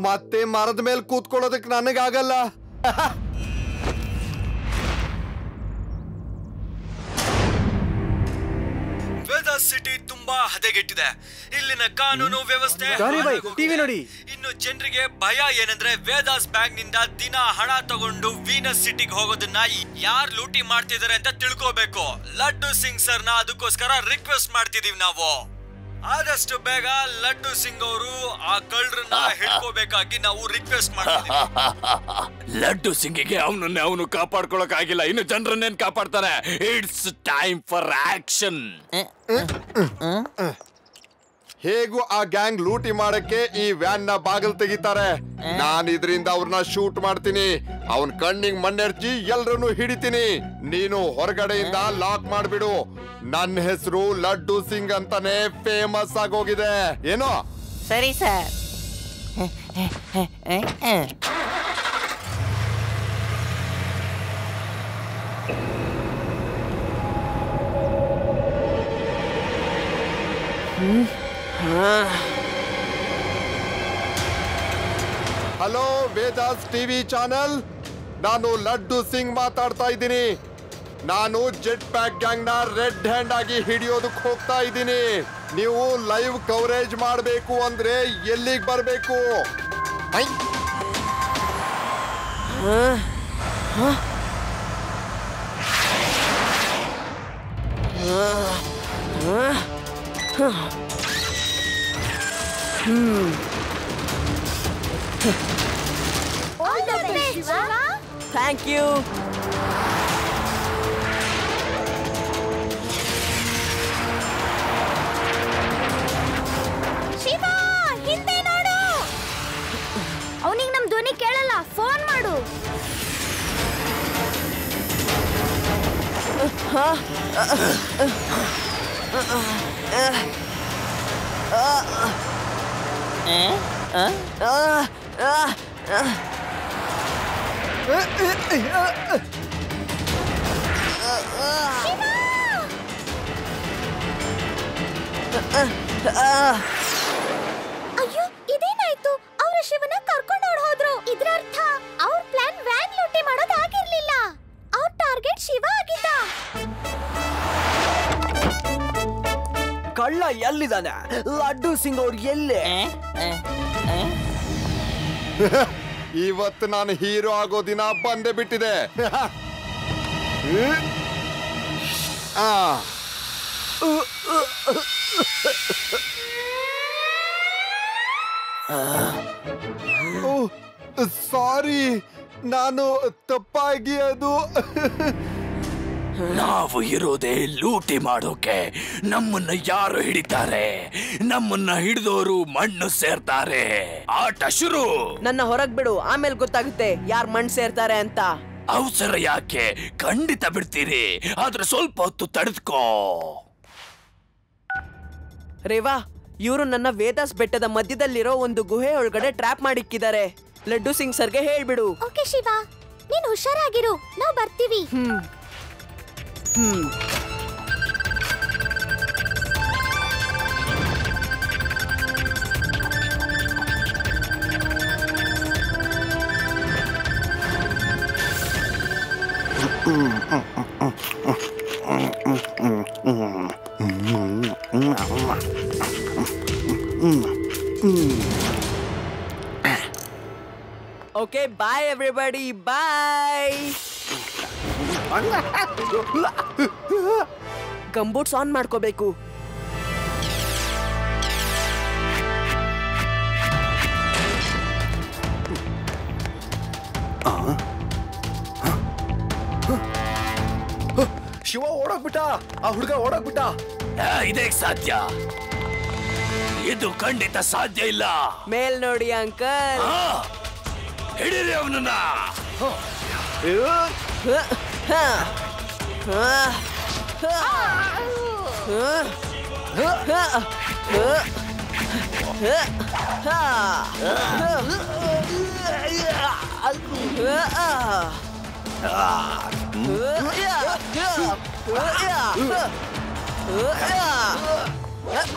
ಮತ್ತೆ ಮರದ ಮೇಲೆ ಕೂತ್ಕೊಳ್ಳೋದಕ್ಕೆ ನನಗಾಗಲ್ಲ. ವೇದಾಸ್ ಸಿಟಿ ತುಂಬಾ ಹದಗೆಟ್ಟಿದೆ. ಇಲ್ಲಿನ ಕಾನೂನು ವ್ಯವಸ್ಥೆ ಟಿವಿ ನೋಡಿ. ಇನ್ನು ಜನರಿಗೆ ಭಯ ಏನಂದ್ರೆ ವೇದಾಸ್ ಬ್ಯಾಂಕ್ ನಿಂದ ದಿನ ಹಣ ತಗೊಂಡು ವೀನಸ್ ಸಿಟಿಗೆ ಹೋಗೋದನ್ನ ಯಾರು ಲೂಟಿ ಮಾಡ್ತಿದ್ದಾರೆ ಅಂತ ತಿಳ್ಕೋಬೇಕು. ಲಡ್ಡು ಸಿಂಗ್ ಸರ್ನ ಅದಕ್ಕೋಸ್ಕರ ರಿಕ್ವೆಸ್ಟ್ ಮಾಡ್ತಿದೀವಿ ನಾವು. ಆದಷ್ಟು ಬೇಗ ಲಡ್ಡು ಸಿಂಗ್ ಅವರು ಆ ಕಳ್ಳರನ್ನ ಹಿಡ್ಕೋಬೇಕಾಗಿ ನಾವು ರಿಕ್ವೆಸ್ಟ್ ಮಾಡ್ತೀವಿ. ಲಡ್ಡು ಸಿಂಗಿಗೆ ಅವನು ಕಾಪಾಡ್ಕೊಳಕ್ ಆಗಿಲ್ಲ, ಇನ್ನು ಜನರನ್ನೇನ್ ಕಾಪಾಡ್ತಾನೆ. It's time for action. ಹೇಗೂ ಆ ಗ್ಯಾಂಗ್ ಲೂಟಿ ಮಾಡಕ್ಕೆ ಈ ವ್ಯಾನ್ ನ ಬಾಗಿಲು ತೆಗಿತಾರೆ. ನಾನು ಇದರಿಂದ ಅವ್ರನ್ನ ಶೂಟ್ ಮಾಡ್ತೀನಿ. ಅವನ್ ಕಣ್ಣಿಗೆ ಮಣ್ಣೆರ್ಚಿ ಎಲ್ರನ್ನು ಹಿಡಿತೀನಿ. ನೀನು ಹೊರಗಡೆಯಿಂದ ಲಾಕ್ ಮಾಡ್ಬಿಡು. ನನ್ನ ಹೆಸರು ಲಡ್ಡು ಸಿಂಗ್ ಅಂತಾನೆ ಫೇಮಸ್ ಆಗೋಗಿದೆ. ಏನೋ? ಸರಿ sir. Hello Vedas TV channel, ನಾನು ಲಡ್ಡು ಸಿಂಗ್ ಮಾತಾಡ್ತಾ ಇದ್ದೀನಿ. ನಾನು ಜೆಟ್ ಪ್ಯಾಕ್ ಗ್ಯಾಂಗ್ ನ ರೆಡ್ ಹ್ಯಾಂಡ್ ಆಗಿ ಹಿಡಿಯೋದಕ್ಕೆ ಹೋಗ್ತಾ ಇದ್ದೀನಿ. ನೀವು ಲೈವ್ ಕವರೇಜ್ ಮಾಡಬೇಕು ಅಂದ್ರೆ ಎಲ್ಲಿಗೆ ಬರಬೇಕು? Thank you. ಶಿವ, ಹಿಂದೆ ನೋಡು. ಅವನಿಗೆ ನಮ್ ಧ್ವನಿ ಕೇಳಲ್ಲ. ಫೋನ್ ಮಾಡು. ಅಯ್ಯೋ, ಇದೇನಾಯ್ತು? ಅವರ ಶಿವನ ಕರ್ಕೊಂಡು ಹೋದ್ರು. ಇದ್ರ ಅರ್ಥ ಅವ್ರ ಪ್ಲಾನ್ ವ್ಯಾನ್ ಲೂಟಿ ಮಾಡೋದಾಗಿರ್ಲಿಲ್ಲ. ಅವ್ರ ಟಾರ್ಗೆಟ್ ಶಿವ ಆಗಿದ್ದ. ಕಳ್ಳ ಎಲ್ಲಿದ್ದಾನೆ? ಲಡ್ಡು ಸಿಂಗ್ ಅವ್ರು ಎಲ್ಲೇ? ಇವತ್ತು ನಾನು ಹೀರೋ ಆಗೋ ದಿನ ಬಂದೇ ಬಿಟ್ಟಿದೆ. ಸಾರಿ, ನಾನು ತಪ್ಪಾಗಿ ಅದು. ನಾವು ಇರೋದೇ ಲೂಟಿ ಮಾಡೋಕೆ. ನಮ್ಮನ್ನ ಯಾರು ಹಿಡಿತಾರೆ? ನಮ್ಮನ್ನ ಹಿಡಿದವರು ಮಣ್ಣು ಸೇರ್ತಾರೆ. ಆಟ ಶುರು. ನನ್ನ ಹೊರಗ್ ಬಿಡು, ಆಮೇಲೆ ಗೊತ್ತಾಗುತ್ತೆ ಯಾರ್ ಮಣ್ಣು ಸೇರ್ತಾರೆ ಅಂತ. ಅವಸರ ಯಾಕೆ? ಖಂಡಿತ ಬಿಡ್ತೀರಿ, ಆದ್ರೆ ಸ್ವಲ್ಪ ಹೊತ್ತು ತಡೆದ್ಕೋ. ರೇವಾ, ಇವರು ನನ್ನ ವೇದಾಸ್ ಬೆಟ್ಟದ ಮಧ್ಯದಲ್ಲಿರೋ ಒಂದು ಗುಹೆ ಒಳಗಡೆ ಟ್ರ್ಯಾಪ್ ಮಾಡಿಕ್ಕಿದ್ದಾರೆ. ಲಡ್ಡು ಸಿಂಗ್ ಸರ್ಗೆ ಹೇಳ್ಬಿಡು. ಓಕೆ ಶಿವ, ನೀನು ಹುಷಾರಾಗಿರು, ನಾವು ಬರ್ತೀವಿ. Okay, bye everybody, bye. Gumboots on ಮಾಡ್ಕೋಬೇಕು. ಶಿವ ಓಡೋಗ್ಬಿಟ್ಟ. ಆ ಹುಡುಗ ಓಡೋಗ್ಬಿಟ್ಟ. ಇದೇ ಸಾಧ್ಯ? ಇದು ಖಂಡಿತ ಸಾಧ್ಯ ಇಲ್ಲ. ಮೇಲ್ ನೋಡಿ ಅಂಕಲ್. ಹಿಡೀರಿ ಅವನನ್ನ.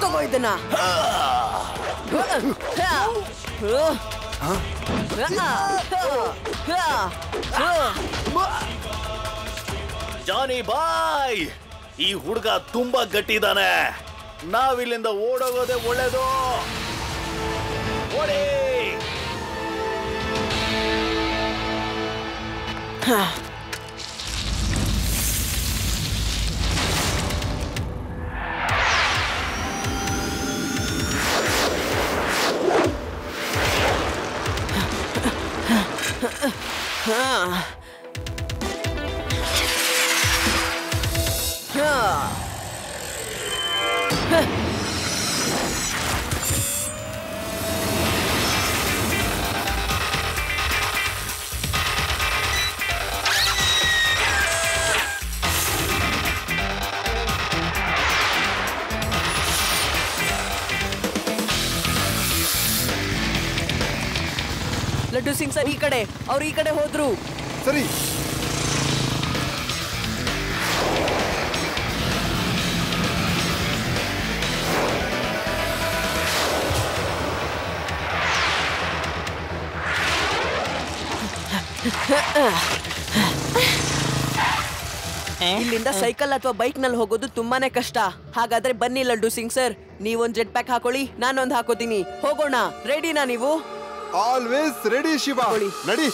ತಗೋ ಇದನ್ನ. ಜಾನಿ ಬಾಯ್, ಈ ಹುಡುಗ ತುಂಬಾ ಗಟ್ಟಿದಾನೆ. ನಾವಿಲ್ಲಿಂದ ಓಡೋಗೋದೇ ಒಳ್ಳೇದು. ಓಡಿ. ಲಡ್ಡು ಸಿಂಗ್ ಸರ್ ಈ ಕಡೆ, ಅವ್ರು ಈ ಕಡೆ ಹೋದ್ರು. ಸರಿ. ಇಲ್ಲಿಂದ ಸೈಕಲ್ ಅಥವಾ ಬೈಕ್ ನಲ್ಲಿ ಹೋಗೋದು ತುಂಬಾನೇ ಕಷ್ಟ. ಹಾಗಾದ್ರೆ ಬನ್ನಿ ಲಡ್ಡು ಸಿಂಗ್ ಸರ್, ನೀವೊಂದ್ ಜೆಟ್ ಪ್ಯಾಕ್ ಹಾಕೊಳ್ಳಿ, ನಾನೊಂದ್ ಹಾಕೋತೀನಿ. ಹೋಗೋಣ. ರೆಡಿನಾ ನೀವು? Always ready Shiva. ನಡಿ.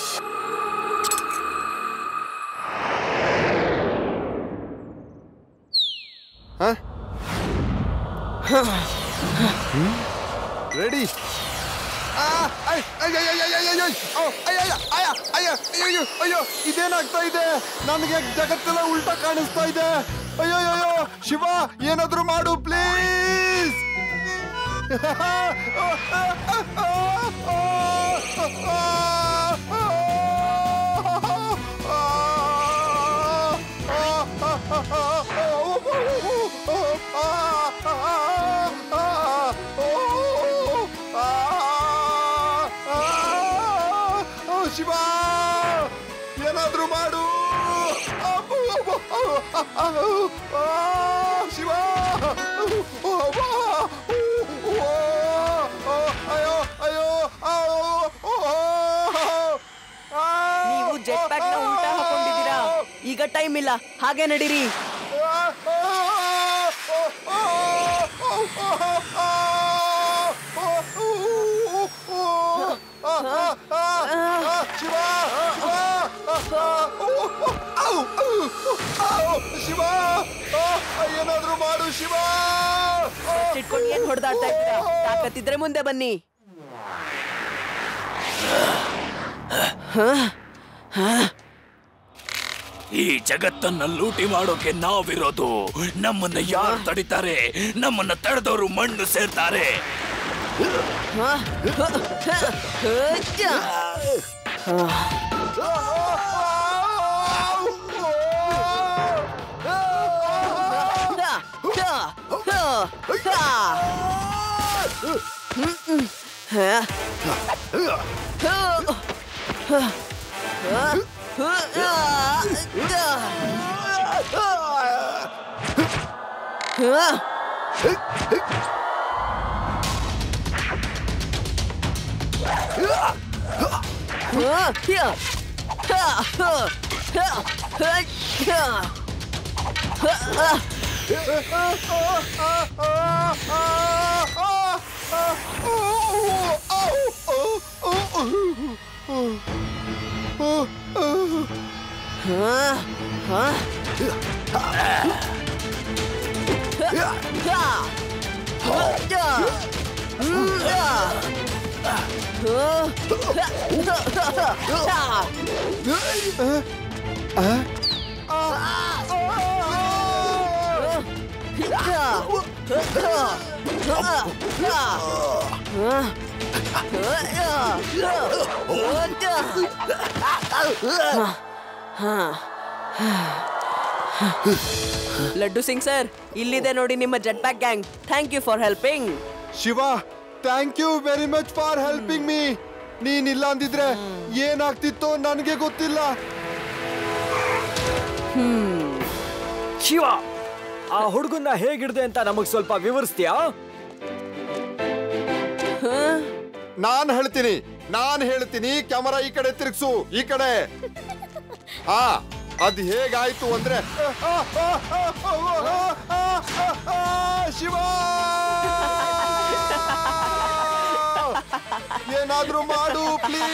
ರೆಡಿ. ಅಯ್ಯೋ, ಇದೇನಾಗ್ತಾ ಇದೆ? ನನಗೆ ಜಗತ್ತೆಲ್ಲ ಉಲ್ಟಾ ಕಾಣಿಸ್ತಾ ಇದೆ. ಅಯ್ಯೋ ಶಿವ, ಏನಾದ್ರೂ ಮಾಡು ಪ್ಲೀಸ್. ಶಿವ, ಏನಾದ್ರೂ ಮಾಡು. ಶಿವ, ನೀವು ಜೆಟ್ ಪ್ಯಾಕ್ ನ ಉಲ್ಟಾ ಹಾಕೊಂಡಿದ್ದೀರಾ. ಈಗ ಟೈಮ್ ಇಲ್ಲ, ಹಾಗೆ ನಡೀರಿ. ಶಿವ, ಏನಾದ್ರೂ ಮಾಡು ಶಿವ. ಇಟ್ಕೊಂಡು ಏನ್ ಹೊಡೆದಾಡ್ತಾ ಇದ್ದೀರಾ? ತಾಕತ್ತಿದ್ರೆ ಮುಂದೆ ಬನ್ನಿ. ಈ ಜಗತ್ತನ್ನ ಲೂಟಿ ಮಾಡೋಕೆ ನಾವಿರೋದು. ನಮ್ಮನ್ನ ಯಾರು ತಡಿತಾರೆ? ನಮ್ಮನ್ನ ತಡೆದವರು ಮಣ್ಣು ಸೇರ್ತಾರೆ. ಲಡ್ಡು ಸಿಂಗ್ ಸರ್, ಇಲ್ಲಿದೆ ನೋಡಿ ನಿಮ್ಮ jet pack gang. Thank you for helping. Shiva, thank you very much for helping me. ನೀನಿಲ್ಲ ಅಂದಿದ್ರೆ ಏನಾಗ್ತಿತ್ತೋ ನನಗೆ ಗೊತ್ತಿಲ್ಲ. ಶಿವ, ಆ ಹುಡುಗನ್ನ ಹೇಗಿಡ್ದೆ ಅಂತ ನಮಗ್ ಸ್ವಲ್ಪ ವಿವರಿಸ್ತೀಯಾ? ನಾನ್ ಹೇಳ್ತೀನಿ. ನಾನ್ ಹೇಳ್ತೀನಿ, ಕ್ಯಾಮರಾ ಈ ಕಡೆ ತಿರ್ಗ್ಸು, ಈ ಕಡೆ. ಹಾ, ಅದ್ ಹೇಗಾಯ್ತು ಅಂದ್ರೆ ಶಿವ, ಏನಾದ್ರೂ ಮಾಡು ಪ್ಲೀಸ್.